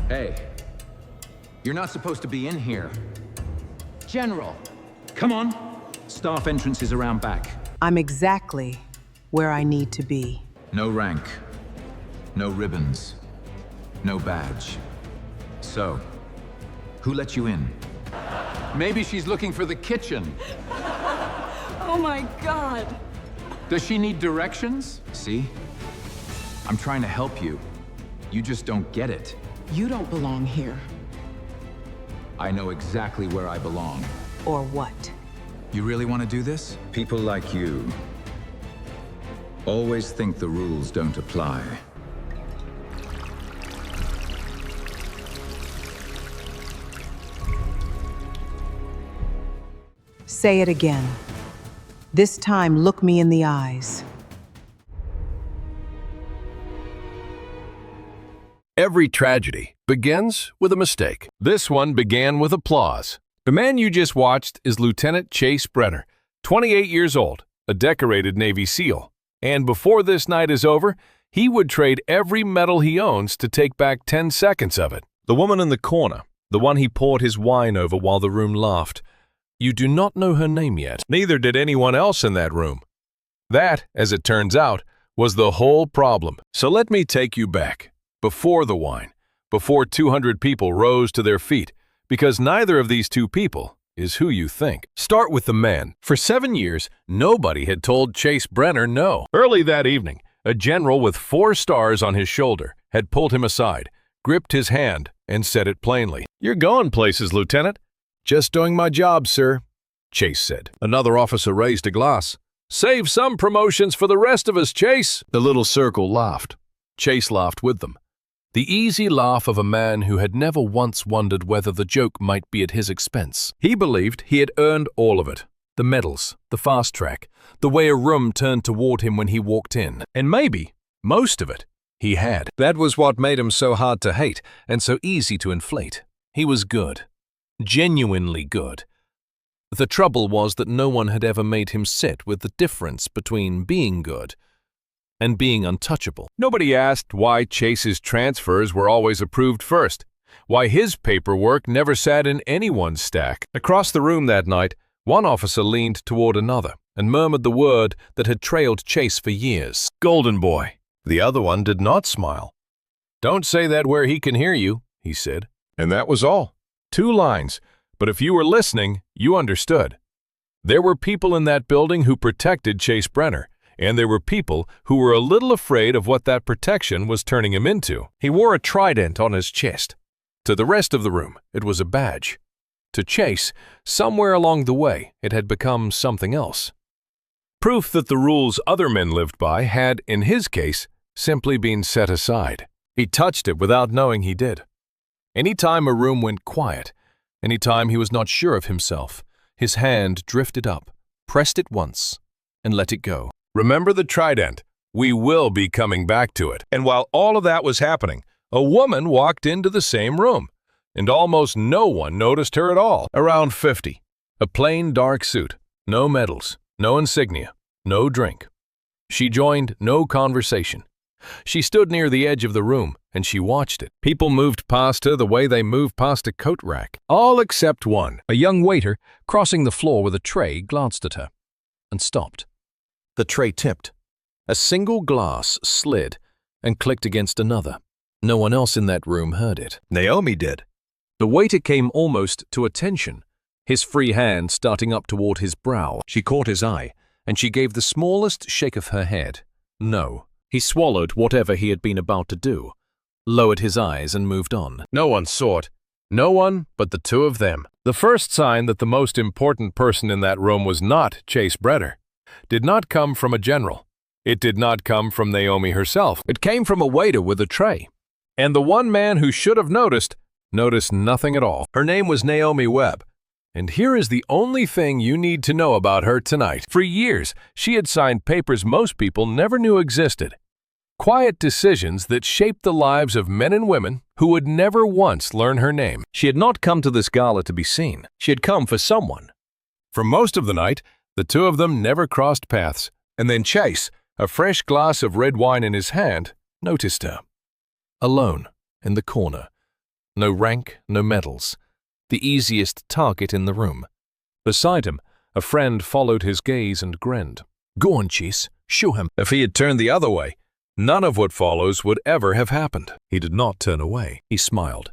Hey, you're not supposed to be in here. General. Come on. Staff entrance is around back. I'm exactly where I need to be. No rank. No ribbons. No badge. So, who let you in? Maybe she's looking for the kitchen. Oh my God. Does she need directions? See? I'm trying to help you. You just don't get it. You don't belong here. I know exactly where I belong. Or what? You really want to do this? People like you always think the rules don't apply. Say it again. This time, look me in the eyes. Every tragedy begins with a mistake. This one began with applause. The man you just watched is Lieutenant Chase Brenner, 28 years old, a decorated Navy SEAL. And before this night is over, he would trade every medal he owns to take back 10 seconds of it. The woman in the corner, the one he poured his wine over while the room laughed. You do not know her name yet. Neither did anyone else in that room. That, as it turns out, was the whole problem. So let me take you back. Before the wine, before 200 people rose to their feet, because neither of these two people is who you think. Start with the man. For 7 years, nobody had told Chase Brenner no. Early that evening, a general with 4 stars on his shoulder had pulled him aside, gripped his hand, and said it plainly. "You're going places, Lieutenant." "Just doing my job, sir," Chase said. Another officer raised a glass. "Save some promotions for the rest of us, Chase." The little circle laughed. Chase laughed with them. The easy laugh of a man who had never once wondered whether the joke might be at his expense. He believed he had earned all of it. The medals, the fast track, the way a room turned toward him when he walked in. And maybe, most of it, he had. That was what made him so hard to hate and so easy to inflate. He was good. Genuinely good. The trouble was that no one had ever made him sit with the difference between being good and being untouchable. Nobody asked why Chase's transfers were always approved first, why his paperwork never sat in anyone's stack. Across the room that night, one officer leaned toward another and murmured the word that had trailed Chase for years. "Golden boy." The other one did not smile. "Don't say that where he can hear you," he said. And that was all. 2 lines, but if you were listening, you understood. There were people in that building who protected Chase Brenner, and there were people who were a little afraid of what that protection was turning him into. He wore a trident on his chest. To the rest of the room, it was a badge. To Chase, somewhere along the way, it had become something else. Proof that the rules other men lived by had, in his case, simply been set aside. He touched it without knowing he did. Any time a room went quiet, any time he was not sure of himself, his hand drifted up, pressed it once, and let it go. Remember the trident. We will be coming back to it. And while all of that was happening, a woman walked into the same room, and almost no one noticed her at all. Around 50. A plain dark suit. No medals. No insignia. No drink. She joined no conversation. She stood near the edge of the room, and she watched it. People moved past her the way they move past a coat rack. All except one. A young waiter, crossing the floor with a tray, glanced at her and stopped. The tray tipped. A single glass slid and clicked against another. No one else in that room heard it. Naomi did. The waiter came almost to attention, his free hand starting up toward his brow. She caught his eye, and she gave the smallest shake of her head. No. He swallowed whatever he had been about to do, lowered his eyes, and moved on. No one saw it. No one but the 2 of them. The first sign that the most important person in that room was not Chase Brenner did not come from a general. It did not come from Naomi herself. It came from a waiter with a tray. And the one man who should have noticed nothing at all. Her name was Naomi Webb. And here is the only thing you need to know about her tonight. For years, she had signed papers most people never knew existed. Quiet decisions that shaped the lives of men and women who would never once learn her name. She had not come to this gala to be seen. She had come for someone. For most of the night, the 2 of them never crossed paths, and then Chase, a fresh glass of red wine in his hand, noticed her. Alone, in the corner, no rank, no medals. The easiest target in the room. Beside him, a friend followed his gaze and grinned. Go on, Chase, show him. If he had turned the other way, none of what follows would ever have happened. He did not turn away. He smiled.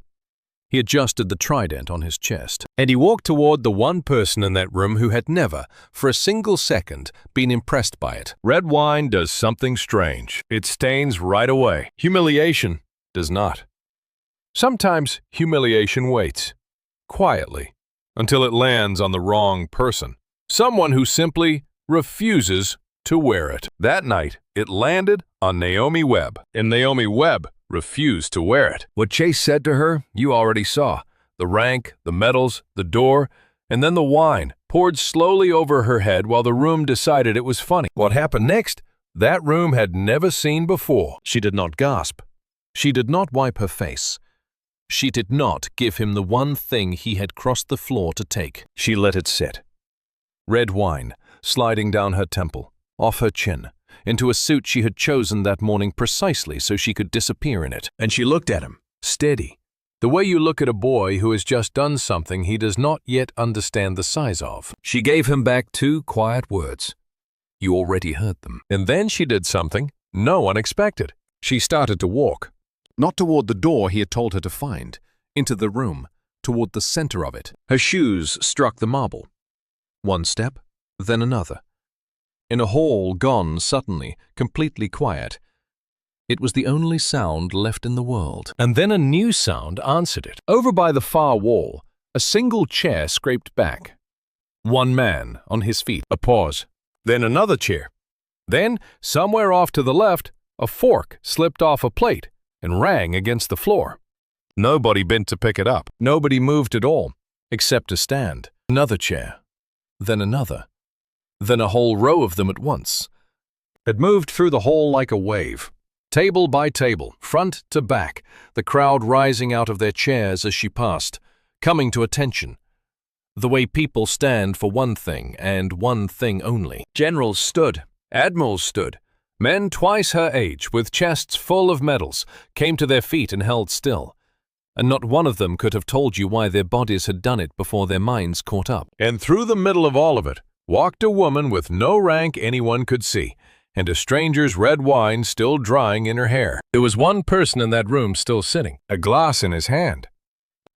He adjusted the trident on his chest, and he walked toward the one person in that room who had never, for a single second, been impressed by it. Red wine does something strange. It stains right away. Humiliation does not. Sometimes humiliation waits, quietly, until it lands on the wrong person. Someone who simply refuses to wear it. That night, it landed on Naomi Webb, and Naomi Webb refused to wear it. What Chase said to her, you already saw. The rank, the medals, the door, and then the wine poured slowly over her head while the room decided it was funny. What happened next, that room had never seen before. She did not gasp. She did not wipe her face. She did not give him the one thing he had crossed the floor to take. She let it sit. Red wine, sliding down her temple, off her chin, into a suit she had chosen that morning precisely so she could disappear in it. And she looked at him, steady, the way you look at a boy who has just done something he does not yet understand the size of. She gave him back 2 quiet words. You already heard them. And then she did something no one expected. She started to walk. Not toward the door he had told her to find, into the room, toward the center of it. Her shoes struck the marble. One step, then another. In a hall gone suddenly, completely quiet. It was the only sound left in the world. And then a new sound answered it. Over by the far wall, a single chair scraped back. One man on his feet. A pause. Then another chair. Then, somewhere off to the left, a fork slipped off a plate and rang against the floor. Nobody bent to pick it up. Nobody moved at all, except to stand. Another chair. Then another. Then a whole row of them at once. It moved through the hall like a wave. Table by table, front to back, the crowd rising out of their chairs as she passed, coming to attention. The way people stand for one thing, and one thing only. Generals stood. Admirals stood. Men twice her age, with chests full of medals, came to their feet and held still. And not one of them could have told you why their bodies had done it before their minds caught up. And through the middle of all of it, walked a woman with no rank anyone could see, and a stranger's red wine still drying in her hair. There was one person in that room still sitting, a glass in his hand.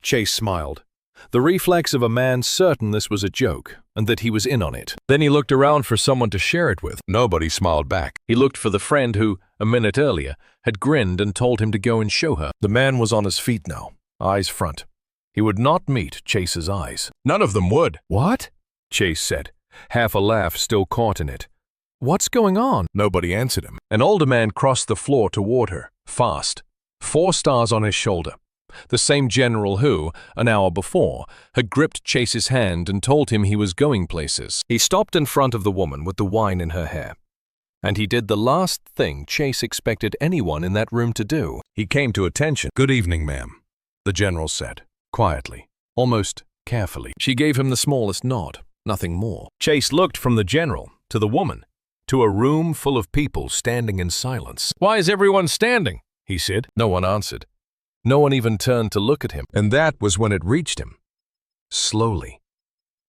Chase smiled, the reflex of a man certain this was a joke, and that he was in on it. Then he looked around for someone to share it with. Nobody smiled back. He looked for the friend who, a minute earlier, had grinned and told him to go and show her. The man was on his feet now, eyes front. He would not meet Chase's eyes. None of them would. What? Chase said, half a laugh still caught in it. What's going on? Nobody answered him. An older man crossed the floor toward her, fast, 4 stars on his shoulder. The same general who, an hour before, had gripped Chase's hand and told him he was going places. He stopped in front of the woman with the wine in her hair. And he did the last thing Chase expected anyone in that room to do. He came to attention. Good evening, ma'am, the general said, quietly, almost carefully. She gave him the smallest nod, nothing more. Chase looked from the general to the woman, to a room full of people standing in silence. Why is everyone standing? He said. No one answered. No one even turned to look at him. And that was when it reached him. Slowly.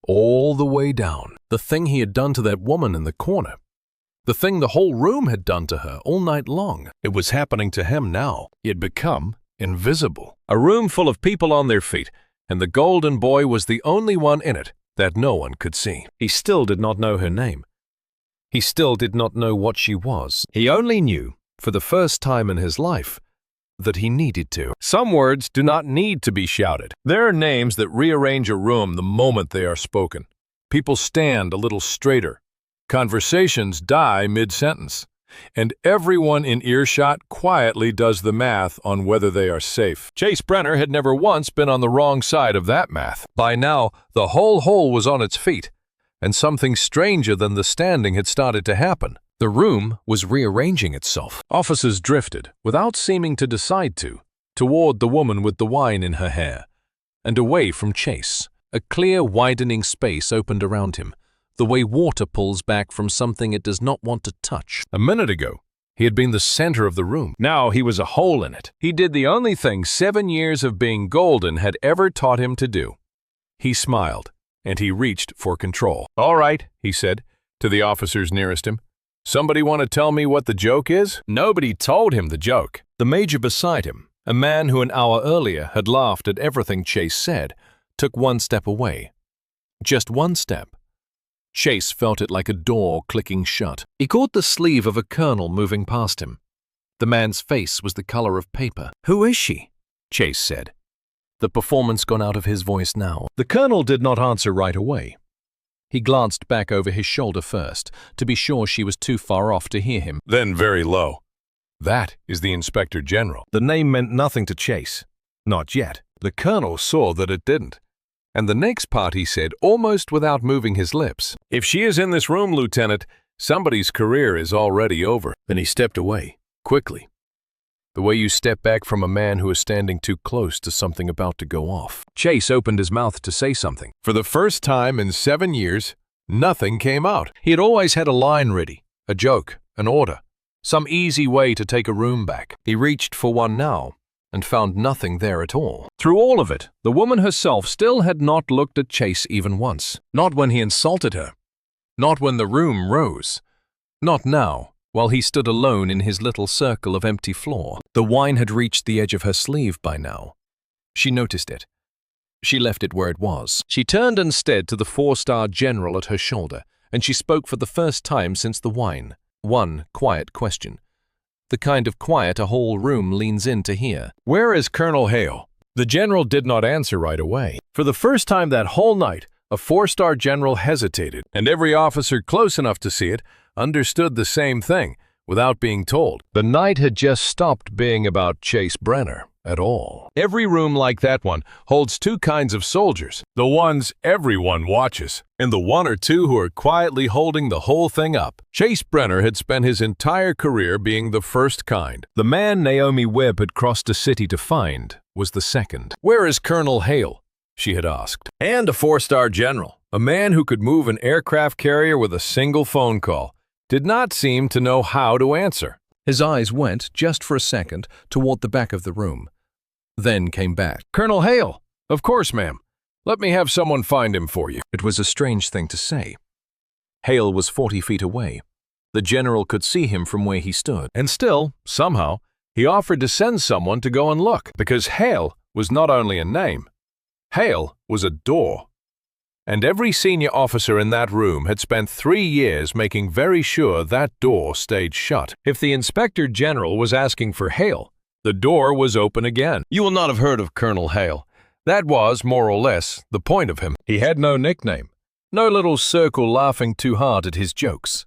All the way down. The thing he had done to that woman in the corner. The thing the whole room had done to her all night long. It was happening to him now. He had become invisible. A room full of people on their feet, and the golden boy was the only one in it that no one could see. He still did not know her name. He still did not know what she was. He only knew, for the first time in his life, that he needed to. Some words do not need to be shouted. There are names that rearrange a room the moment they are spoken. People stand a little straighter. Conversations die mid-sentence. And everyone in earshot quietly does the math on whether they are safe. Chase Brenner had never once been on the wrong side of that math. By now, the whole hole was on its feet, and something stranger than the standing had started to happen. The room was rearranging itself. Officers drifted, without seeming to decide to, toward the woman with the wine in her hair, and away from Chase. A clear, widening space opened around him, the way water pulls back from something it does not want to touch. A minute ago, He had been the center of the room. Now he was a hole in it. He did the only thing 7 years of being golden had ever taught him to do. He smiled, and he reached for control. "All right," he said, to the officers nearest him. "Somebody want to tell me what the joke is?" Nobody told him the joke. The major beside him, a man who an hour earlier had laughed at everything Chase said, took one step away. Just one step. Chase felt it like a door clicking shut. He caught the sleeve of a colonel moving past him. The man's face was the color of paper. "Who is she?" Chase said. The performance gone out of his voice now. The colonel did not answer right away. He glanced back over his shoulder first, to be sure she was too far off to hear him. Then very low. "That is the Inspector General." The name meant nothing to Chase. Not yet. The colonel saw that it didn't. And the next part he said, almost without moving his lips, "If she is in this room, Lieutenant, somebody's career is already over." Then he stepped away, quickly. The way you step back from a man who is standing too close to something about to go off. Chase opened his mouth to say something. For the first time in 7 years, nothing came out. He had always had a line ready, a joke, an order, some easy way to take a room back. He reached for one now, and found nothing there at all. Through all of it, the woman herself still had not looked at Chase even once. Not when he insulted her. Not when the room rose. Not now, while he stood alone in his little circle of empty floor. The wine had reached the edge of her sleeve by now. She noticed it. She left it where it was. She turned instead to the 4-star general at her shoulder, and she spoke for the first time since the wine. One quiet question. The kind of quiet a whole room leans in to hear. "Where is Colonel Hale?" The general did not answer right away. For the first time that whole night, a 4-star general hesitated, and every officer close enough to see it understood the same thing, without being told. The night had just stopped being about Chase Brenner at all. Every room like that one holds two kinds of soldiers. The ones everyone watches, and the one or two who are quietly holding the whole thing up. Chase Brenner had spent his entire career being the first kind. The man Naomi Webb had crossed a city to find was the second. "Where is Colonel Hale?" she had asked. And a 4-star general, a man who could move an aircraft carrier with a single phone call, did not seem to know how to answer. His eyes went, just for a second, toward the back of the room. Then came back. "Colonel Hale? Of course, ma'am. Let me have someone find him for you." It was a strange thing to say. Hale was 40 feet away. The general could see him from where he stood. And still, somehow, he offered to send someone to go and look, because Hale was not only a name. Hale was a door. And every senior officer in that room had spent 3 years making very sure that door stayed shut. If the Inspector General was asking for Hale, the door was open again. You will not have heard of Colonel Hale. That was, more or less, the point of him. He had no nickname, no little circle laughing too hard at his jokes.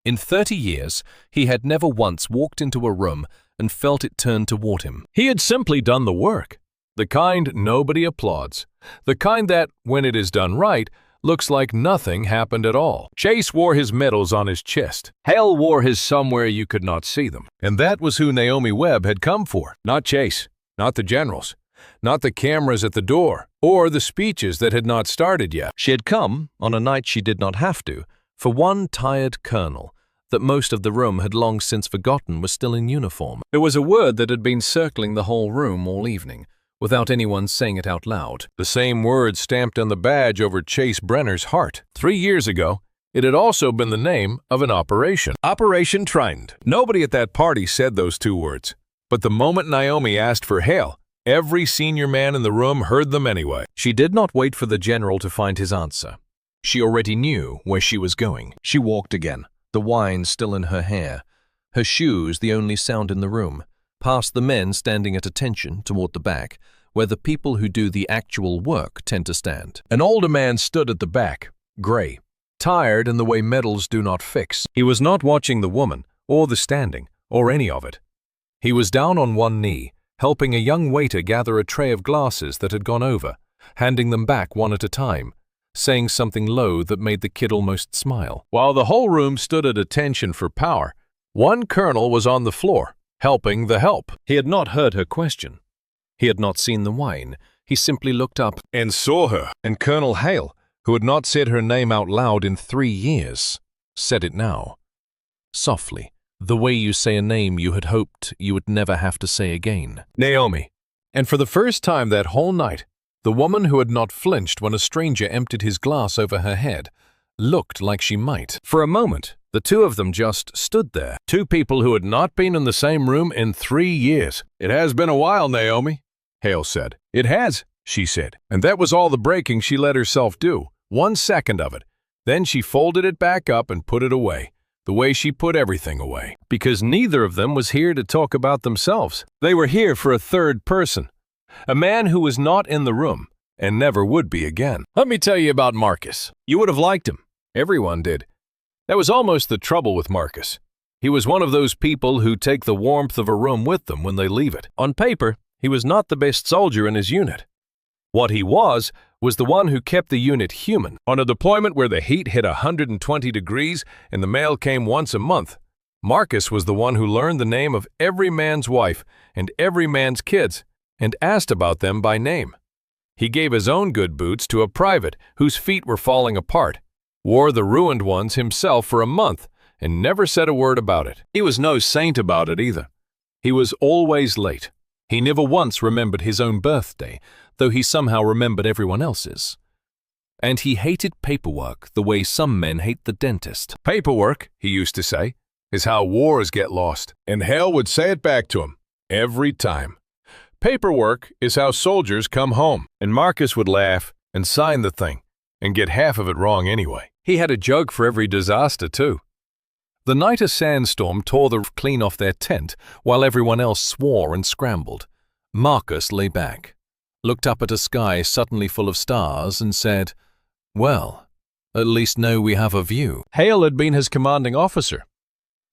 In 30 years, he had never once walked into a room and felt it turn toward him. He had simply done the work. The kind nobody applauds. The kind that, when it is done right, looks like nothing happened at all. Chase wore his medals on his chest. Hale wore his somewhere you could not see them. And that was who Naomi Webb had come for. Not Chase, not the generals, not the cameras at the door, or the speeches that had not started yet. She had come, on a night she did not have to, for one tired colonel that most of the room had long since forgotten was still in uniform. There was a word that had been circling the whole room all evening, without anyone saying it out loud. The same word stamped on the badge over Chase Brenner's heart. 3 years ago, it had also been the name of an operation. Operation Trident. Nobody at that party said those 2 words. But the moment Naomi asked for Hale, every senior man in the room heard them anyway. She did not wait for the general to find his answer. She already knew where she was going. She walked again, the wine still in her hair, her shoes the only sound in the room, past the men standing at attention toward the back, where the people who do the actual work tend to stand. An older man stood at the back, gray, tired in the way medals do not fix. He was not watching the woman, or the standing, or any of it. He was down on one knee, helping a young waiter gather a tray of glasses that had gone over, handing them back one at a time, saying something low that made the kid almost smile. While the whole room stood at attention for power, one colonel was on the floor, helping the help. He had not heard her question. He had not seen the wine. He simply looked up and saw her. And Colonel Hale, who had not said her name out loud in 3 years, said it now. Softly, The way you say a name you had hoped you would never have to say again. Naomi. And for the first time that whole night, the woman who had not flinched when a stranger emptied his glass over her head looked like she might. For a moment, the two of them just stood there. Two people who had not been in the same room in 3 years. It has been a while, Naomi, Hale said. It has, she said. And that was all the breaking she let herself do. 1 second of it. Then she folded it back up and put it away, the way she put everything away. Because neither of them was here to talk about themselves. They were here for a third person. A man who was not in the room and never would be again. Let me tell you about Marcus. You would have liked him. Everyone did. That was almost the trouble with Marcus. He was one of those people who take the warmth of a room with them when they leave it. On paper, he was not the best soldier in his unit. What he was the one who kept the unit human. On a deployment where the heat hit 120 degrees and the mail came once a month, Marcus was the one who learned the name of every man's wife and every man's kids and asked about them by name. He gave his own good boots to a private whose feet were falling apart, wore the ruined ones himself for a month, and never said a word about it. He was no saint about it either. He was always late. He never once remembered his own birthday, though he somehow remembered everyone else's. And he hated paperwork the way some men hate the dentist. Paperwork, he used to say, is how wars get lost. And Hale would say it back to him, every time. Paperwork is how soldiers come home. And Marcus would laugh and sign the thing and get half of it wrong anyway. He had a joke for every disaster, too. The night a sandstorm tore the roof clean off their tent while everyone else swore and scrambled, Marcus lay back, looked up at a sky suddenly full of stars and said, "Well, at least now we have a view." Hale had been his commanding officer,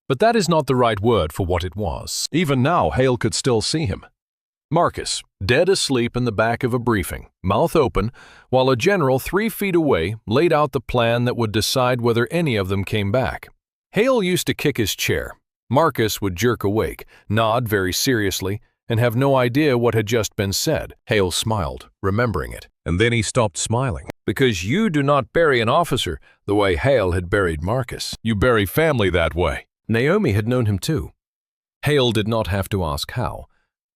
but that is not the right word for what it was. Even now, Hale could still see him. Marcus, dead asleep in the back of a briefing, mouth open, while a general 3 feet away laid out the plan that would decide whether any of them came back. Hale used to kick his chair. Marcus would jerk awake, nod very seriously, and have no idea what had just been said. Hale smiled, remembering it, and then he stopped smiling. Because you do not bury an officer the way Hale had buried Marcus. You bury family that way. Naomi had known him too. Hale did not have to ask how.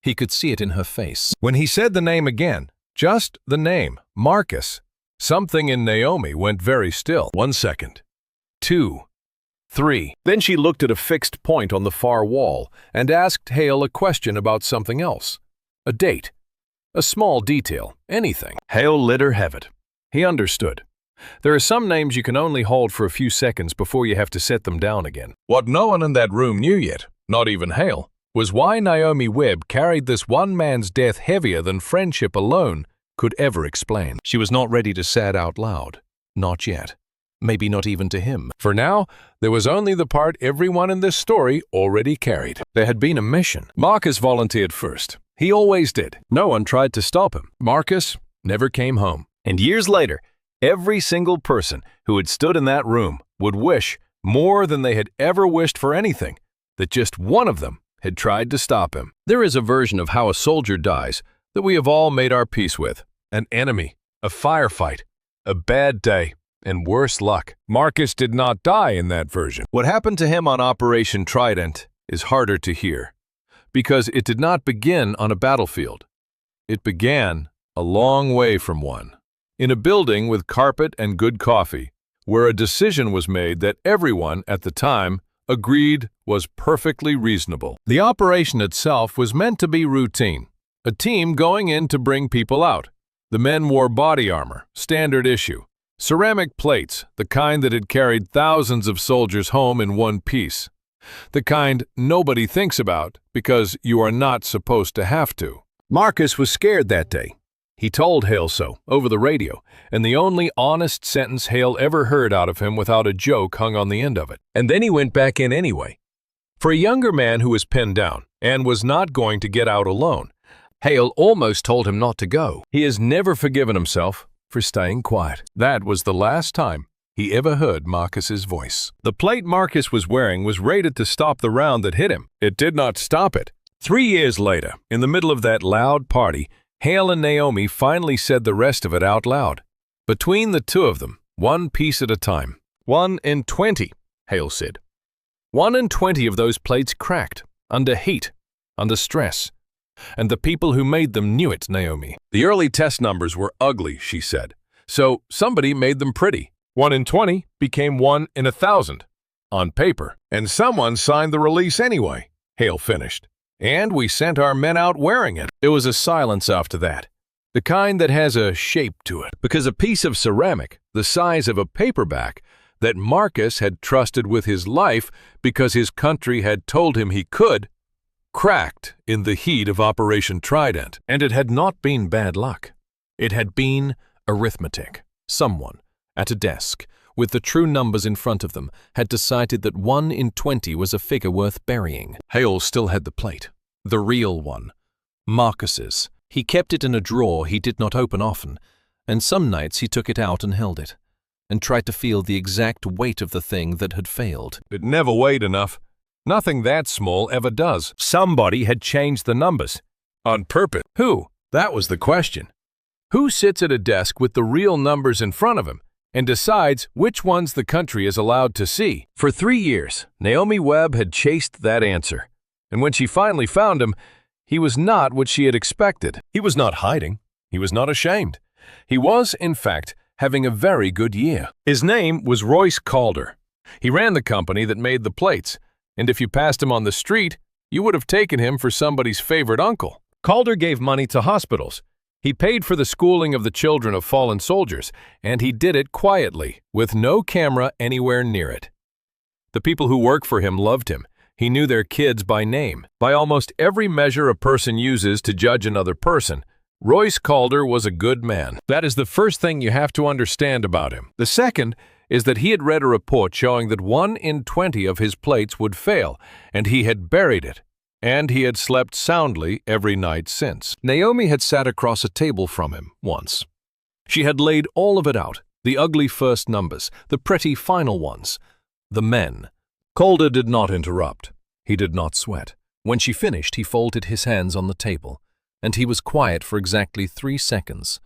He could see it in her face. When he said the name again, just the name, Marcus, something in Naomi went very still. 1 second. 2. 3. Then she looked at a fixed point on the far wall and asked Hale a question about something else. A date. A small detail. Anything. Hale lit her heaven. He understood. There are some names you can only hold for a few seconds before you have to set them down again. What no one in that room knew yet, not even Hale, was why Naomi Webb carried this one man's death heavier than friendship alone could ever explain. She was not ready to say it out loud. Not yet. Maybe not even to him. For now, there was only the part everyone in this story already carried. There had been a mission. Marcus volunteered first. He always did. No one tried to stop him. Marcus never came home. And years later, every single person who had stood in that room would wish, more than they had ever wished for anything, that just one of them had tried to stop him. There is a version of how a soldier dies that we have all made our peace with. An enemy, a firefight, a bad day, and worse luck. Marcus did not die in that version. What happened to him on Operation Trident is harder to hear, because it did not begin on a battlefield. It began a long way from one, in a building with carpet and good coffee, where a decision was made that everyone at the time agreed was perfectly reasonable. The operation itself was meant to be routine, a team going in to bring people out. The men wore body armor, standard issue, ceramic plates, the kind that had carried thousands of soldiers home in one piece, the kind nobody thinks about because you are not supposed to have to. Marcus was scared that day. He told Hale so, over the radio, and the only honest sentence Hale ever heard out of him without a joke hung on the end of it. And then he went back in anyway. For a younger man who was pinned down and was not going to get out alone, Hale almost told him not to go. He has never forgiven himself for staying quiet. That was the last time he ever heard Marcus's voice. The plate Marcus was wearing was rated to stop the round that hit him. It did not stop it. 3 years later, in the middle of that loud party, Hale and Naomi finally said the rest of it out loud. Between the two of them, one piece at a time. 1 in 20, Hale said. 1 in 20 of those plates cracked, under heat, under stress. And the people who made them knew it, Naomi. The early test numbers were ugly, she said. So somebody made them pretty. 1 in 20 became 1 in 1,000. On paper. And someone signed the release anyway, Hale finished. And we sent our men out wearing it. There was a silence after that. The kind that has a shape to it. Because a piece of ceramic, the size of a paperback, that Marcus had trusted with his life because his country had told him he could, cracked in the heat of Operation Trident. And it had not been bad luck. It had been arithmetic. Someone, at a desk, with the true numbers in front of them, had decided that 1 in 20 was a figure worth burying. Hale still had the plate. The real one. Marcus's. He kept it in a drawer he did not open often, and some nights he took it out and held it, and tried to feel the exact weight of the thing that had failed. It never weighed enough. Nothing that small ever does. Somebody had changed the numbers. On purpose. Who? That was the question. Who sits at a desk with the real numbers in front of him and decides which ones the country is allowed to see? For 3 years, Naomi Webb had chased that answer. And when she finally found him, he was not what she had expected. He was not hiding. He was not ashamed. He was, in fact, having a very good year. His name was Royce Calder. He ran the company that made the plates, and if you passed him on the street, you would have taken him for somebody's favorite uncle. Calder gave money to hospitals. He paid for the schooling of the children of fallen soldiers, and he did it quietly, with no camera anywhere near it. The people who worked for him loved him. He knew their kids by name. By almost every measure a person uses to judge another person, Royce Calder was a good man. That is the first thing you have to understand about him. The second is that he had read a report showing that 1 in 20 of his plates would fail, and he had buried it. And he had slept soundly every night since. Naomi had sat across a table from him once. She had laid all of it out, the ugly first numbers, the pretty final ones, the men. Calder did not interrupt. He did not sweat. When she finished, he folded his hands on the table, and he was quiet for exactly 3 seconds,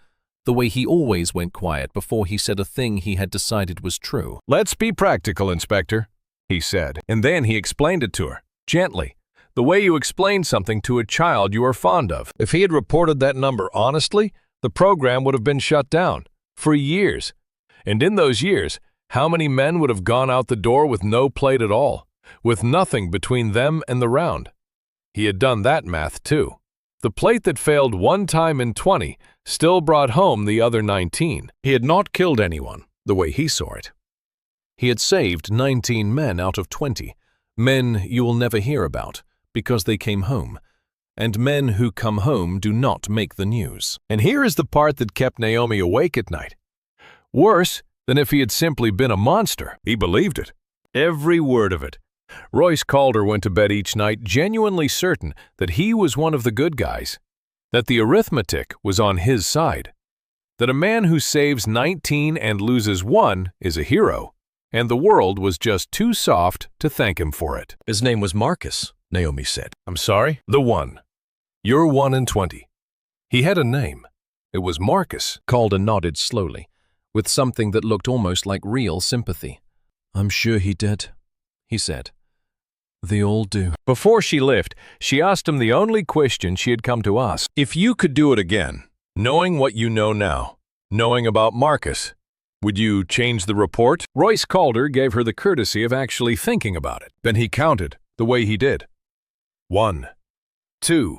the way he always went quiet before he said a thing he had decided was true. "Let's be practical, Inspector," he said, and then he explained it to her, gently, the way you explain something to a child you are fond of. If he had reported that number honestly, the program would have been shut down for years. And in those years, how many men would have gone out the door with no plate at all, with nothing between them and the round? He had done that math too. The plate that failed 1 time in 20 still brought home the other 19. He had not killed anyone, the way he saw it. He had saved 19 men out of 20, men you will never hear about, because they came home. And men who come home do not make the news. And here is the part that kept Naomi awake at night. Worse than if he had simply been a monster. He believed it. Every word of it. Royce Calder went to bed each night genuinely certain that he was one of the good guys, that the arithmetic was on his side, that a man who saves 19 and loses 1 is a hero, and the world was just too soft to thank him for it. His name was Marcus, Naomi said. I'm sorry? The one. You're 1 in 20. He had a name. It was Marcus. Calder nodded slowly, with something that looked almost like real sympathy. I'm sure he did, he said. They all do. Before she left, she asked him the only question she had come to ask. If you could do it again, knowing what you know now, knowing about Marcus, would you change the report? Royce Calder gave her the courtesy of actually thinking about it. Then he counted the way he did. 1, 2,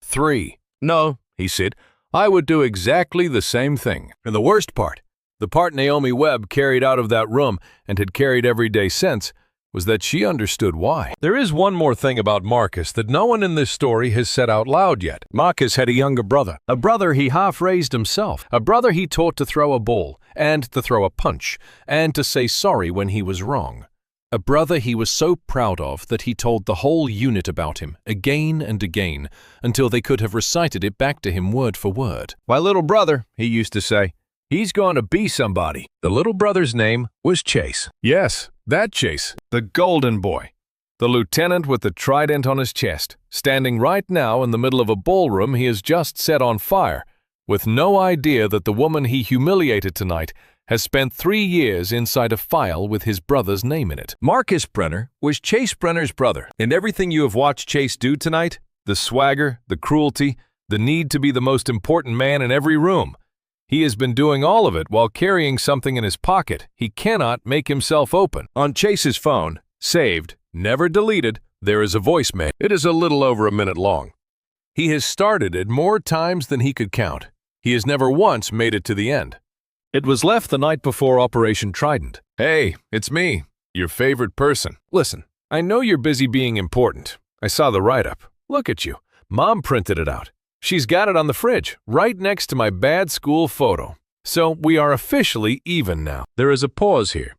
3. No, he said, I would do exactly the same thing. And the worst part, the part Naomi Webb carried out of that room and had carried every day since, was that she understood why. There is one more thing about Marcus that no one in this story has said out loud yet. Marcus had a younger brother, a brother he half-raised himself, a brother he taught to throw a ball, and to throw a punch, and to say sorry when he was wrong. A brother he was so proud of that he told the whole unit about him, again and again, until they could have recited it back to him word for word. My little brother, he used to say, he's going to be somebody. The little brother's name was Chase. Yes, that Chase, the golden boy. The lieutenant with the trident on his chest, standing right now in the middle of a ballroom he has just set on fire, with no idea that the woman he humiliated tonight has spent 3 years inside a file with his brother's name in it. Marcus Brenner was Chase Brenner's brother, and everything you have watched Chase do tonight, the swagger, the cruelty, the need to be the most important man in every room, he has been doing all of it while carrying something in his pocket he cannot make himself open. On Chase's phone, saved, never deleted, there is a voicemail. It is a little over a minute long. He has started it more times than he could count. He has never once made it to the end. It was left the night before Operation Trident. Hey, it's me, your favorite person. Listen, I know you're busy being important. I saw the write-up. Look at you. Mom printed it out. She's got it on the fridge, right next to my bad school photo. So we are officially even now. There is a pause here.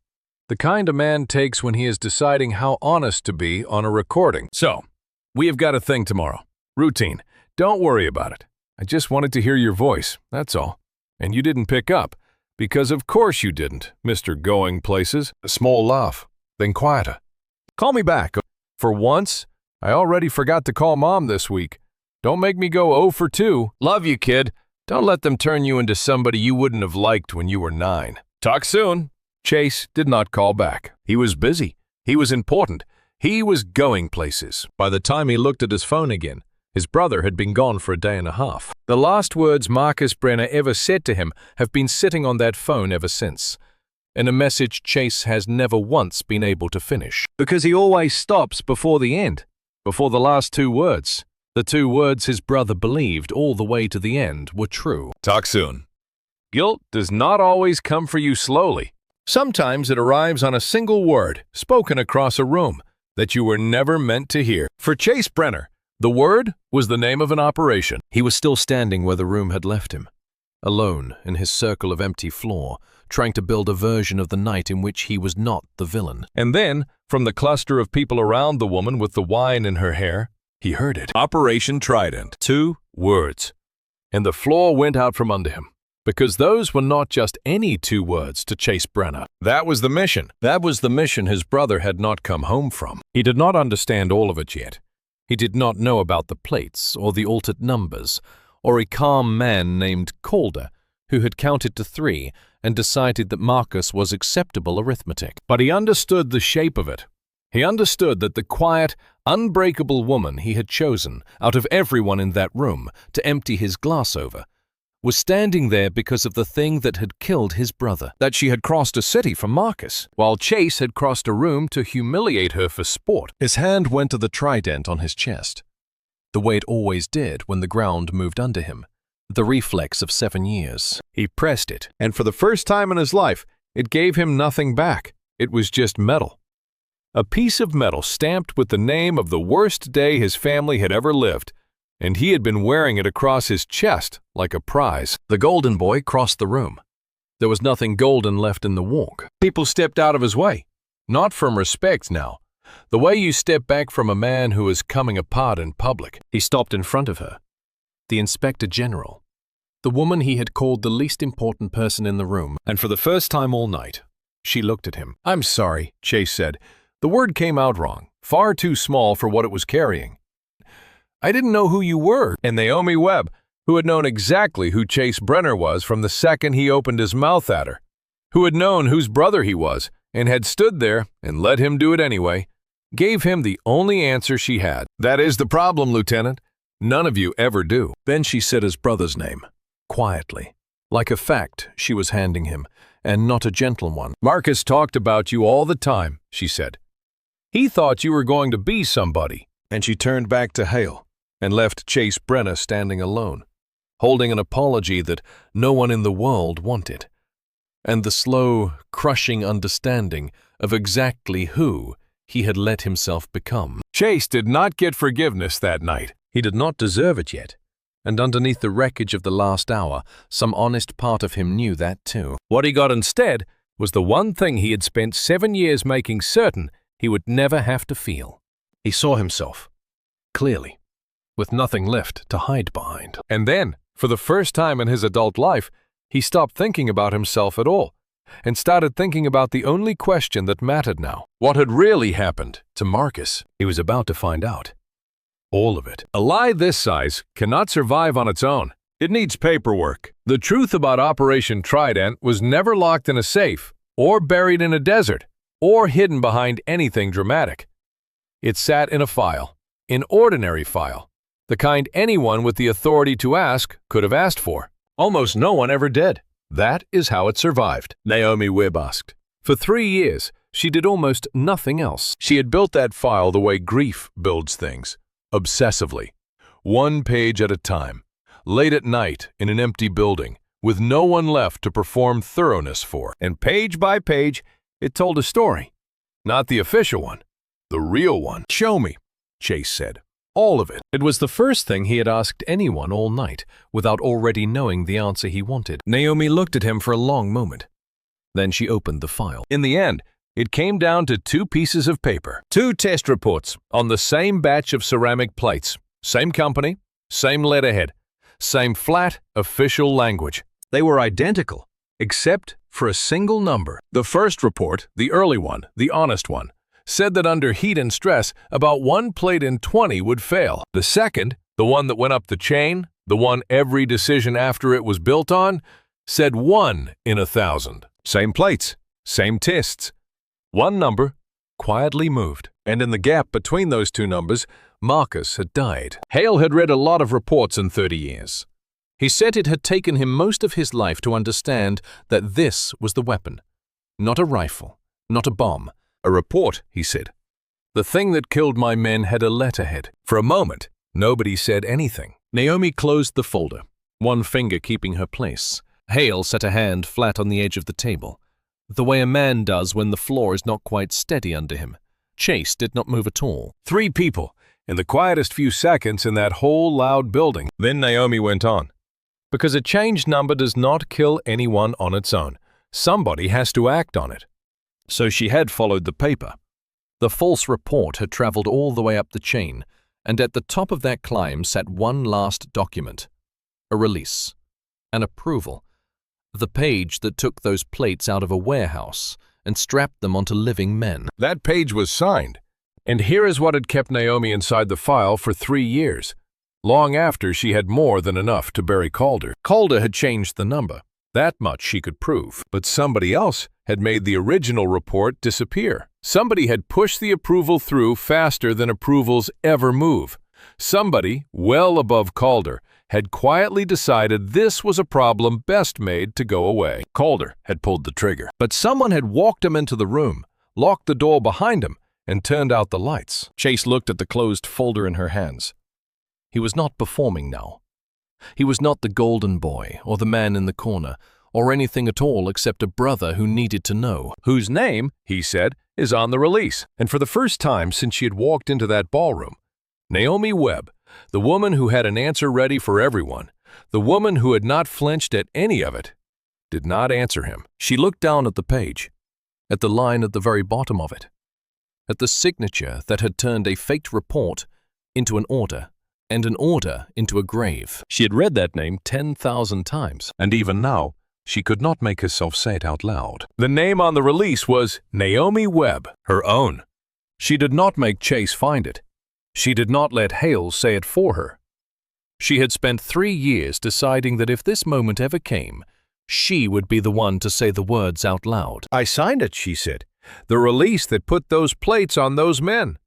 The kind a man takes when he is deciding how honest to be on a recording. So, we have got a thing tomorrow. Routine. Don't worry about it. I just wanted to hear your voice, that's all. And you didn't pick up. Because of course you didn't, Mr. Going Places. A small laugh, then quieter. Call me back. For once, I already forgot to call Mom this week. Don't make me go 0 for 2. Love you, kid. Don't let them turn you into somebody you wouldn't have liked when you were 9. Talk soon. Chase did not call back. He was busy. He was important. He was going places. By the time he looked at his phone again, his brother had been gone for a day and a half. The last words Marcus Brenner ever said to him have been sitting on that phone ever since, and a message Chase has never once been able to finish. Because he always stops before the end, before the last 2 words. The 2 words his brother believed all the way to the end were true. Talk soon. Guilt does not always come for you slowly. Sometimes it arrives on a single word, spoken across a room, that you were never meant to hear. For Chase Brenner, the word was the name of an operation. He was still standing where the room had left him, alone in his circle of empty floor, trying to build a version of the night in which he was not the villain. And then, from the cluster of people around the woman with the wine in her hair, he heard it. Operation Trident. 2 words. And the floor went out from under him. Because those were not just any 2 words to Chase Brenner. That was the mission. That was the mission his brother had not come home from. He did not understand all of it yet. He did not know about the plates or the altered numbers, or a calm man named Calder who had counted to 3 and decided that Marcus was acceptable arithmetic. But he understood the shape of it. He understood that the quiet, unbreakable woman he had chosen out of everyone in that room to empty his glass over was standing there because of the thing that had killed his brother, that she had crossed a city for Marcus, while Chase had crossed a room to humiliate her for sport. His hand went to the trident on his chest, the way it always did when the ground moved under him, the reflex of 7 years. He pressed it, and for the first time in his life, it gave him nothing back. It was just metal. A piece of metal stamped with the name of the worst day his family had ever lived, and he had been wearing it across his chest like a prize. The golden boy crossed the room. There was nothing golden left in the walk. People stepped out of his way, not from respect now. The way you step back from a man who is coming apart in public. He stopped in front of her. The Inspector General. The woman he had called the least important person in the room, and for the first time all night, she looked at him. "I'm sorry," Chase said. "The word came out wrong, far too small for what it was carrying. I didn't know who you were." And Naomi Webb, who had known exactly who Chase Brenner was from the second he opened his mouth at her, who had known whose brother he was and had stood there and let him do it anyway, gave him the only answer she had. "That is the problem, Lieutenant. None of you ever do." Then she said his brother's name, quietly, like a fact she was handing him, and not a gentle one. "Marcus talked about you all the time," she said. "He thought you were going to be somebody." And she turned back to Hale and left Chase Brenner standing alone, holding an apology that no one in the world wanted, and the slow, crushing understanding of exactly who he had let himself become. Chase did not get forgiveness that night. He did not deserve it yet, and underneath the wreckage of the last hour, some honest part of him knew that too. What he got instead was the one thing he had spent 7 years making certain he would never have to feel. He saw himself, clearly, with nothing left to hide behind. And then, for the first time in his adult life, he stopped thinking about himself at all, and started thinking about the only question that mattered now. What had really happened to Marcus? He was about to find out. All of it. A lie this size cannot survive on its own. It needs paperwork. The truth about Operation Trident was never locked in a safe, or buried in a desert, or hidden behind anything dramatic. It sat in a file, an ordinary file, the kind anyone with the authority to ask could have asked for. Almost no one ever did. That is how it survived, Naomi Webb asked. For 3 years, she did almost nothing else. She had built that file the way grief builds things, obsessively, one page at a time, late at night in an empty building, with no one left to perform thoroughness for. And page by page, it told a story. Not the official one, the real one. "Show me," Chase said. "All of it." It was the first thing he had asked anyone all night, without already knowing the answer he wanted. Naomi looked at him for a long moment. Then she opened the file. In the end, it came down to 2 pieces of paper. 2 test reports on the same batch of ceramic plates. Same company, same letterhead, same flat, official language. They were identical, except for a single number. The first report, the early one, the honest one, said that under heat and stress, about 1 plate in 20 would fail. The second, the one that went up the chain, the one every decision after it was built on, said 1 in 1,000. Same plates, same tests. One number quietly moved, and in the gap between those 2 numbers, Marcus had died. Hale had read a lot of reports in 30 years. He said it had taken him most of his life to understand that this was the weapon. Not a rifle, not a bomb. A report, he said. The thing that killed my men had a letterhead. For a moment, nobody said anything. Naomi closed the folder, one finger keeping her place. Hale set a hand flat on the edge of the table, the way a man does when the floor is not quite steady under him. Chase did not move at all. 3 people, in the quietest few seconds in that whole loud building. Then Naomi went on. Because a changed number does not kill anyone on its own. Somebody has to act on it. So she had followed the paper. The false report had traveled all the way up the chain, and at the top of that climb sat one last document. A release. An approval. The page that took those plates out of a warehouse and strapped them onto living men. That page was signed. And here is what had kept Naomi inside the file for 3 years, long after she had more than enough to bury Calder. Calder had changed the number. That much she could prove. But somebody else had made the original report disappear. Somebody had pushed the approval through faster than approvals ever move. Somebody, well above Calder, had quietly decided this was a problem best made to go away. Calder had pulled the trigger. But someone had walked him into the room, locked the door behind him, and turned out the lights. Chase looked at the closed folder in her hands. He was not performing now. He was not the golden boy or the man in the corner or anything at all except a brother who needed to know, whose name, he said, is on the release. And for the first time since she had walked into that ballroom, Naomi Webb, the woman who had an answer ready for everyone, the woman who had not flinched at any of it, did not answer him. She looked down at the page, at the line at the very bottom of it, at the signature that had turned a faked report into an order, and an order into a grave. She had read that name 10,000 times, and even now, she could not make herself say it out loud. The name on the release was Naomi Webb, her own. She did not make Chase find it. She did not let Hale say it for her. She had spent 3 years deciding that if this moment ever came, she would be the one to say the words out loud. "I signed it," she said. "The release that put those plates on those men.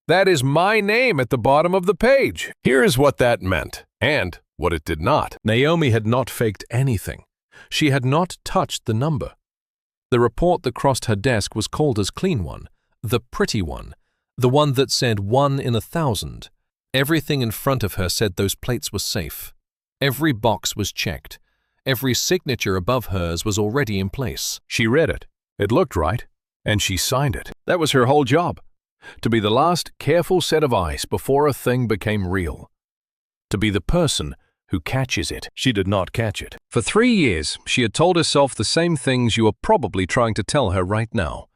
That is my name at the bottom of the page." Here is what that meant, and what it did not. Naomi had not faked anything. She had not touched the number. The report that crossed her desk was Calder's clean one, the pretty one, the one that said 1 in 1,000. Everything in front of her said those plates were safe. Every box was checked. Every signature above hers was already in place. She read it. It looked right, and she signed it. That was her whole job. To be the last careful set of eyes before a thing became real. To be the person who catches it. She did not catch it. For 3 years, she had told herself the same things you are probably trying to tell her right now.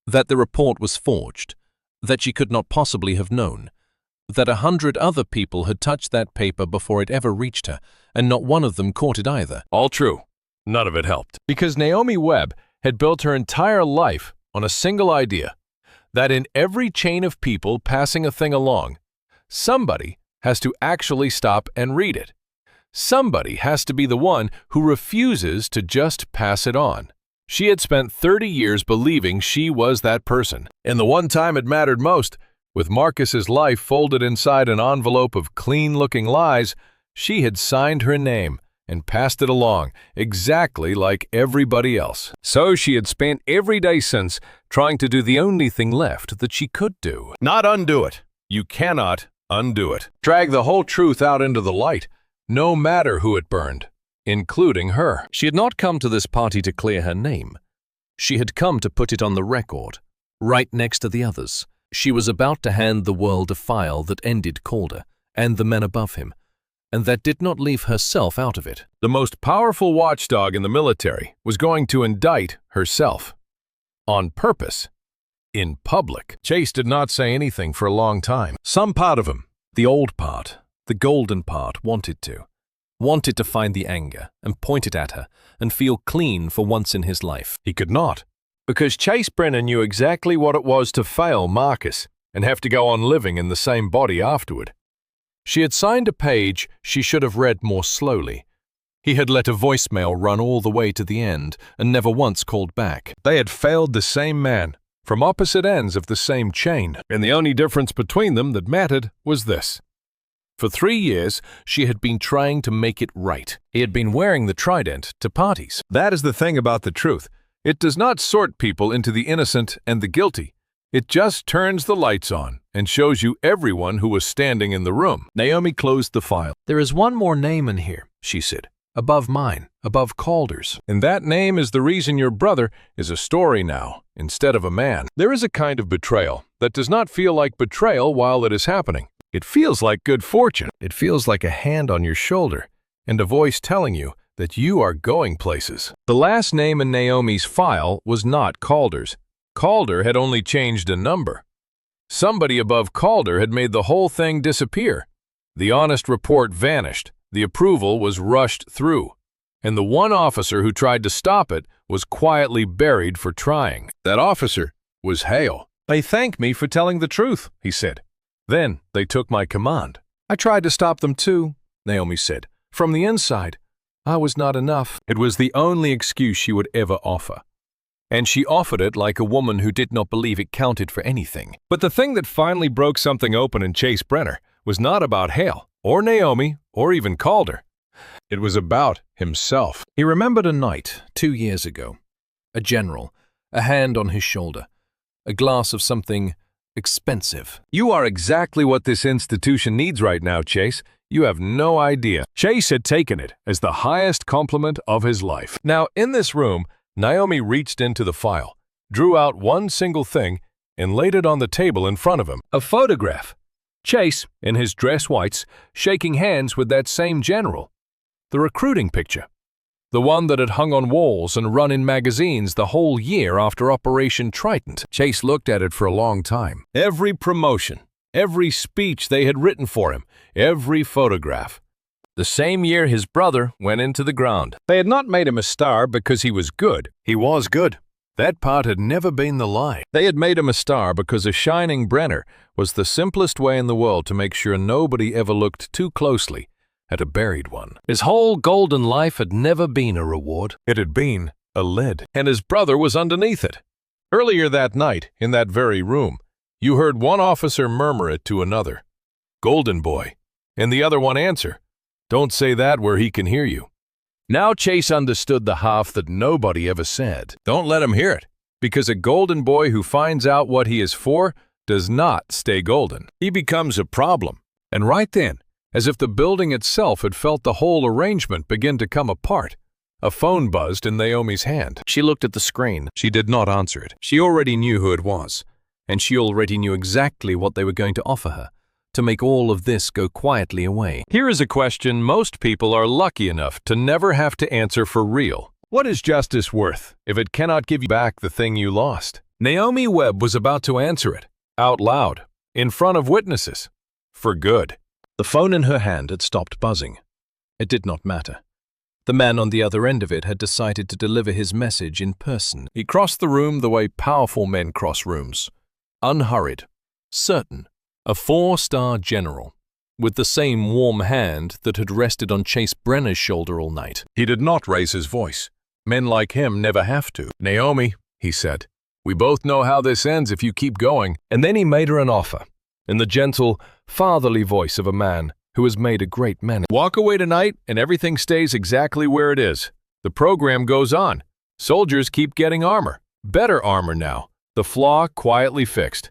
That the report was forged. That she could not possibly have known. That 100 other people had touched that paper before it ever reached her, and not one of them caught it either. All true. None of it helped. Because Naomi Webb had built her entire life on a single idea. That in every chain of people passing a thing along, somebody has to actually stop and read it. Somebody has to be the one who refuses to just pass it on. She had spent 30 years believing she was that person. And the one time it mattered most, with Marcus's life folded inside an envelope of clean-looking lies, she had signed her name and passed it along, exactly like everybody else. So she had spent every day since trying to do the only thing left that she could do. Not undo it. You cannot undo it. Drag the whole truth out into the light, no matter who it burned, including her. She had not come to this party to clear her name. She had come to put it on the record, right next to the others. She was about to hand the world a file that ended Calder and the men above him, and that did not leave herself out of it. The most powerful watchdog in the military was going to indict herself. On purpose. In public. Chase did not say anything for a long time. Some part of him, the old part, the golden part, wanted to find the anger and point it at her and feel clean for once in his life. He could not, because Chase Brenner knew exactly what it was to fail Marcus and have to go on living in the same body afterward. She had signed a page she should have read more slowly. He had let a voicemail run all the way to the end and never once called back. They had failed the same man, from opposite ends of the same chain, and the only difference between them that mattered was this. For 3 years, she had been trying to make it right. He had been wearing the trident to parties. That is the thing about the truth. It does not sort people into the innocent and the guilty. It just turns the lights on and shows you everyone who was standing in the room. Naomi closed the file. There is one more name in here, she said. Above mine, above Calder's. And that name is the reason your brother is a story now, instead of a man. There is a kind of betrayal that does not feel like betrayal while it is happening. It feels like good fortune. It feels like a hand on your shoulder and a voice telling you that you are going places. The last name in Naomi's file was not Calder's. Calder had only changed a number. Somebody above Calder had made the whole thing disappear. The honest report vanished. The approval was rushed through, and the one officer who tried to stop it was quietly buried for trying. That officer was Hale. They thanked me for telling the truth, he said. Then they took my command. I tried to stop them too, Naomi said. From the inside, I was not enough. It was the only excuse she would ever offer. And she offered it like a woman who did not believe it counted for anything. But the thing that finally broke something open in Chase Brenner was not about Hale, or Naomi, or even Calder. It was about himself. He remembered a night 2 years ago. A general, a hand on his shoulder, a glass of something expensive. You are exactly what this institution needs right now, Chase. You have no idea. Chase had taken it as the highest compliment of his life. Now, in this room, Naomi reached into the file, drew out one single thing, and laid it on the table in front of him. A photograph. Chase, in his dress whites, shaking hands with that same general. The recruiting picture. The one that had hung on walls and run in magazines the whole year after Operation Trident. Chase looked at it for a long time. Every promotion, every speech they had written for him, every photograph. The same year his brother went into the ground. They had not made him a star because he was good. He was good. That part had never been the lie. They had made him a star because a shining Brenner was the simplest way in the world to make sure nobody ever looked too closely at a buried one. His whole golden life had never been a reward. It had been a lid, and his brother was underneath it. Earlier that night, in that very room, you heard one officer murmur it to another, "Golden boy," and the other one answer, "Don't say that where he can hear you." Now Chase understood the half that nobody ever said. Don't let him hear it, because a golden boy who finds out what he is for does not stay golden. He becomes a problem. And right then, as if the building itself had felt the whole arrangement begin to come apart, a phone buzzed in Naomi's hand. She looked at the screen. She did not answer it. She already knew who it was, and she already knew exactly what they were going to offer her to make all of this go quietly away. Here is a question most people are lucky enough to never have to answer for real. What is justice worth if it cannot give you back the thing you lost? Naomi Webb was about to answer it, out loud, in front of witnesses, for good. The phone in her hand had stopped buzzing. It did not matter. The man on the other end of it had decided to deliver his message in person. He crossed the room the way powerful men cross rooms. Unhurried, certain, a 4-star general. with the same warm hand that had rested on Chase Brenner's shoulder all night. He did not raise his voice. Men like him never have to. "Naomi," he said, "we both know how this ends if you keep going." And then he made her an offer, in the gentle, fatherly voice of a man who has made a great many. "Walk away tonight and everything stays exactly where it is. The program goes on. Soldiers keep getting armor. Better armor now. The flaw quietly fixed.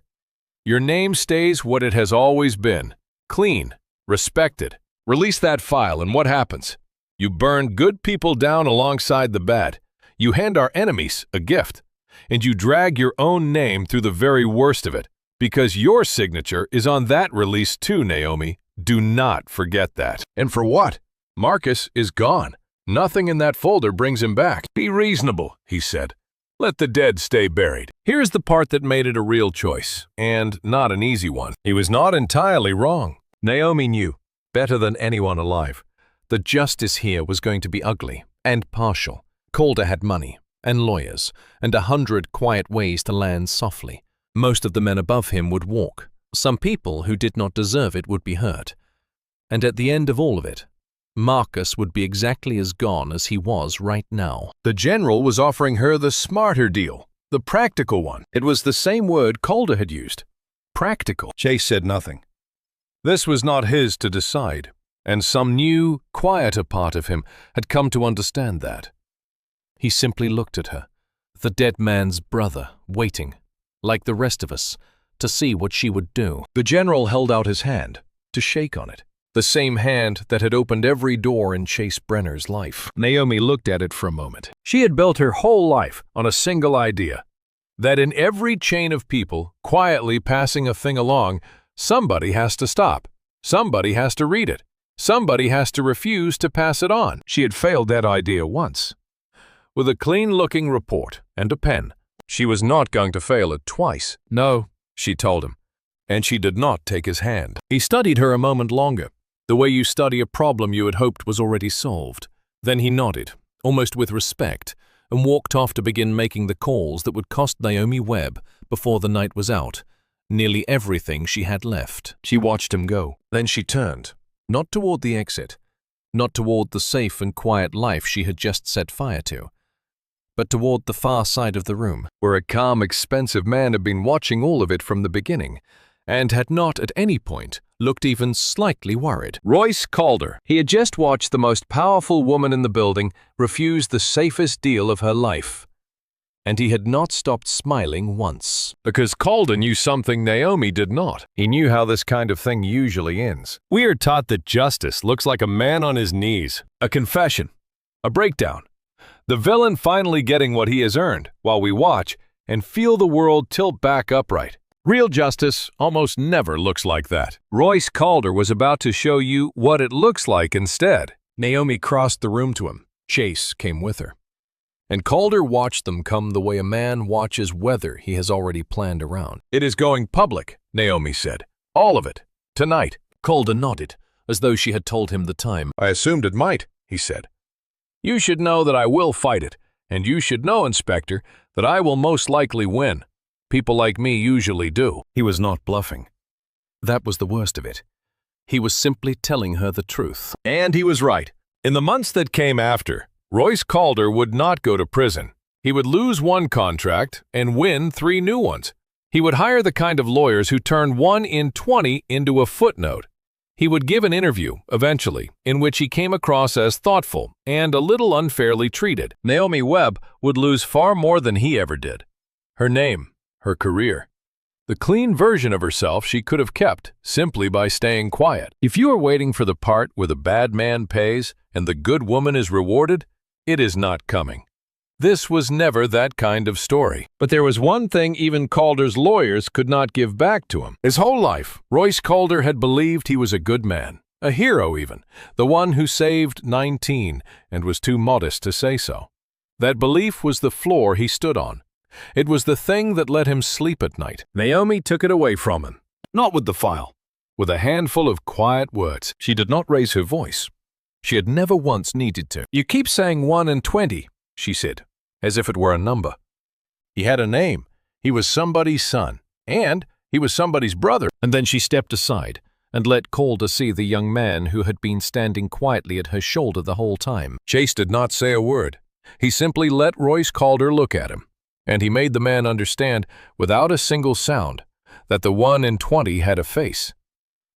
Your name stays what it has always been. Clean. Respected. Release that file and what happens? You burn good people down alongside the bad. You hand our enemies a gift. And you drag your own name through the very worst of it. Because your signature is on that release too, Naomi. Do not forget that." "And for what? Marcus is gone. Nothing in that folder brings him back." "Be reasonable," he said. "Let the dead stay buried." Here's the part that made it a real choice, and not an easy one. He was not entirely wrong. Naomi knew, better than anyone alive, that justice here was going to be ugly and partial. Calder had money and lawyers and 100 quiet ways to land softly. Most of the men above him would walk. Some people who did not deserve it would be hurt. And at the end of all of it, Marcus would be exactly as gone as he was right now. The general was offering her the smarter deal, the practical one. It was the same word Calder had used. Practical. Chase said nothing. This was not his to decide, and some new, quieter part of him had come to understand that. He simply looked at her, the dead man's brother, waiting, like the rest of us, to see what she would do. The general held out his hand, to shake on it. The same hand that had opened every door in Chase Brenner's life. Naomi looked at it for a moment. She had built her whole life on a single idea, that in every chain of people quietly passing a thing along, somebody has to stop. Somebody has to read it. Somebody has to refuse to pass it on. She had failed that idea once. With a clean-looking report and a pen, she was not going to fail it twice. No, she told him, and she did not take his hand. He studied her a moment longer, the way you study a problem you had hoped was already solved. Then he nodded, almost with respect, and walked off to begin making the calls that would cost Naomi Webb, before the night was out, nearly everything she had left. She watched him go. Then she turned, not toward the exit, not toward the safe and quiet life she had just set fire to, but toward the far side of the room, where a calm, expensive man had been watching all of it from the beginning, and had not at any point looked even slightly worried. Royce Calder. He had just watched the most powerful woman in the building refuse the safest deal of her life. And he had not stopped smiling once. Because Calder knew something Naomi did not. He knew how this kind of thing usually ends. We are taught that justice looks like a man on his knees, a confession, a breakdown. The villain finally getting what he has earned, while we watch and feel the world tilt back upright. Real justice almost never looks like that. Royce Calder was about to show you what it looks like instead. Naomi crossed the room to him. Chase came with her. And Calder watched them come the way a man watches weather he has already planned around. "It is going public," Naomi said. "All of it. Tonight." Calder nodded, as though she had told him the time. "I assumed it might," he said. "You should know that I will fight it, and you should know, Inspector, that I will most likely win. People like me usually do." He was not bluffing. That was the worst of it. He was simply telling her the truth. And he was right. In the months that came after, Royce Calder would not go to prison. He would lose one contract and win 3 new ones. He would hire the kind of lawyers who turn 1 in 20 into a footnote. He would give an interview, eventually, in which he came across as thoughtful and a little unfairly treated. Naomi Webb would lose far more than he ever did. Her name, her career. The clean version of herself she could have kept simply by staying quiet. If you are waiting for the part where the bad man pays and the good woman is rewarded, it is not coming. This was never that kind of story. But there was one thing even Calder's lawyers could not give back to him. His whole life, Royce Calder had believed he was a good man, a hero even, the one who saved 19 and was too modest to say so. That belief was the floor he stood on. It was the thing that let him sleep at night. Naomi took it away from him, not with the file, with a handful of quiet words. She did not raise her voice. She had never once needed to. "You keep saying 1 in 20, she said, as if it were a number. He had a name. He was somebody's son, and he was somebody's brother. And then she stepped aside, and let Calder see the young man who had been standing quietly at her shoulder the whole time. Chase did not say a word. He simply let Royce Calder look at him, and he made the man understand, without a single sound, that the 1 in 20 had a face,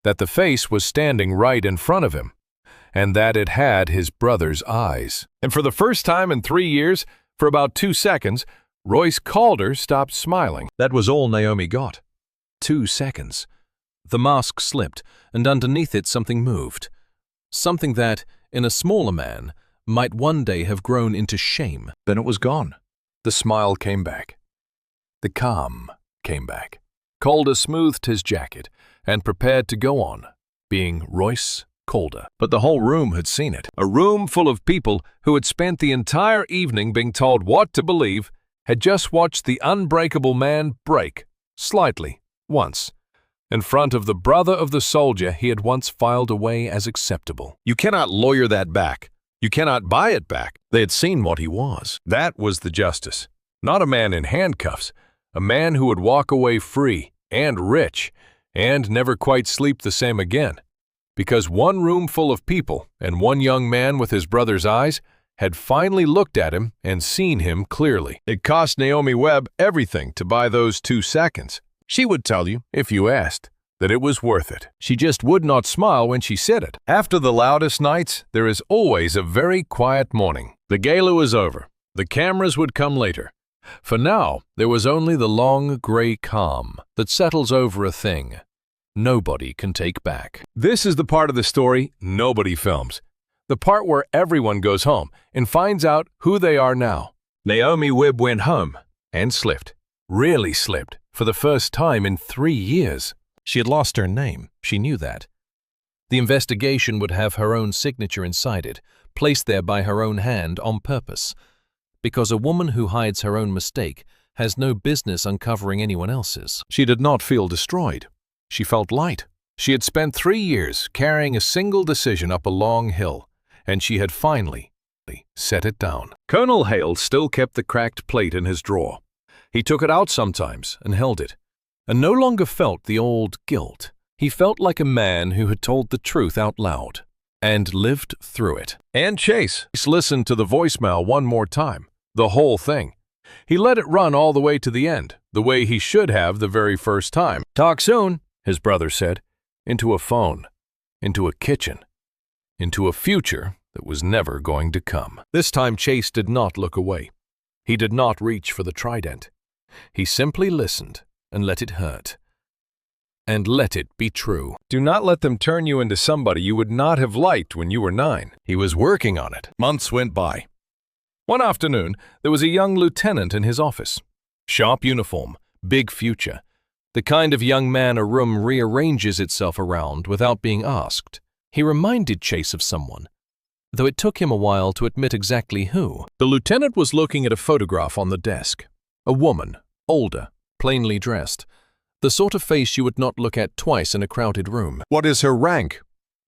that the face was standing right in front of him, and that it had his brother's eyes. And for the first time in 3 years, for about 2 seconds, Royce Calder stopped smiling. That was all Naomi got. 2 seconds. The mask slipped, and underneath it something moved. Something that, in a smaller man, might one day have grown into shame. Then it was gone. The smile came back. The calm came back. Calder smoothed his jacket and prepared to go on, being Royce Calder. But the whole room had seen it. A room full of people who had spent the entire evening being told what to believe had just watched the unbreakable man break, slightly, once, in front of the brother of the soldier he had once filed away as acceptable. You cannot lawyer that back. You cannot buy it back. They had seen what he was. That was the justice. Not a man in handcuffs. A man who would walk away free and rich and never quite sleep the same again. Because one room full of people and one young man with his brother's eyes had finally looked at him and seen him clearly. It cost Naomi Webb everything to buy those 2 seconds. She would tell you, if you asked, that it was worth it. She just would not smile when she said it. After the loudest nights, there is always a very quiet morning. The gala was over. The cameras would come later. For now, there was only the long gray calm that settles over a thing nobody can take back. This is the part of the story nobody films. The part where everyone goes home and finds out who they are now. Naomi Webb went home and slipped. Really slipped, for the first time in 3 years. She had lost her name. She knew that. The investigation would have her own signature inside it, placed there by her own hand on purpose. Because a woman who hides her own mistake has no business uncovering anyone else's. She did not feel destroyed. She felt light. She had spent 3 years carrying a single decision up a long hill, and she had finally set it down. Colonel Hale still kept the cracked plate in his drawer. He took it out sometimes and held it, and no longer felt the old guilt. He felt like a man who had told the truth out loud and lived through it. And Chase listened to the voicemail one more time, the whole thing. He let it run all the way to the end, the way he should have the very first time. "Talk soon," his brother said, into a phone, into a kitchen, into a future that was never going to come. This time Chase did not look away. He did not reach for the trident. He simply listened and let it hurt. And let it be true. Do not let them turn you into somebody you would not have liked when you were 9. He was working on it. Months went by. One afternoon, there was a young lieutenant in his office. Sharp uniform, big future. The kind of young man a room rearranges itself around without being asked. He reminded Chase of someone, though it took him a while to admit exactly who. The lieutenant was looking at a photograph on the desk. A woman, older, plainly dressed. The sort of face you would not look at twice in a crowded room. "What is her rank?"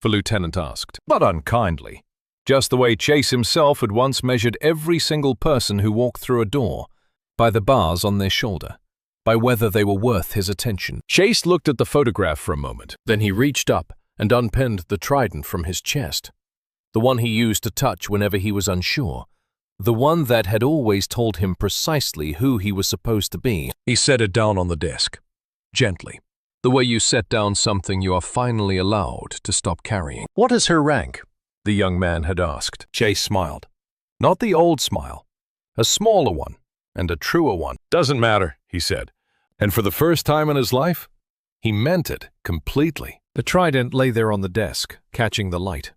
the lieutenant asked, but unkindly. Just the way Chase himself had once measured every single person who walked through a door, by the bars on their shoulder, by whether they were worth his attention. Chase looked at the photograph for a moment. Then he reached up and unpinned the trident from his chest. The one he used to touch whenever he was unsure. The one that had always told him precisely who he was supposed to be. He set it down on the desk, gently, the way you set down something you are finally allowed to stop carrying. "What is her rank?" the young man had asked. Chase smiled. Not the old smile, a smaller one and a truer one. "Doesn't matter," he said. And for the first time in his life, he meant it completely. The trident lay there on the desk, catching the light.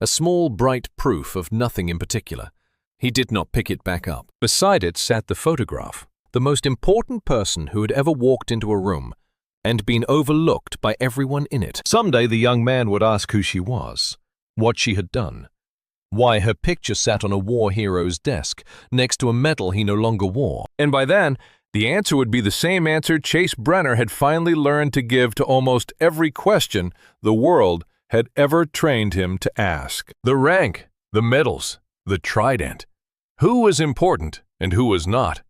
A small, bright proof of nothing in particular. He did not pick it back up. Beside it sat the photograph, the most important person who had ever walked into a room and been overlooked by everyone in it. Someday the young man would ask who she was, what she had done, why her picture sat on a war hero's desk next to a medal he no longer wore. And by then, the answer would be the same answer Chase Brenner had finally learned to give to almost every question the world had ever trained him to ask. The rank, the medals, the trident. Who was important and who was not?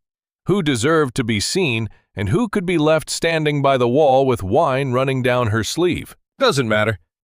Who deserved to be seen and who could be left standing by the wall with wine running down her sleeve? Doesn't matter.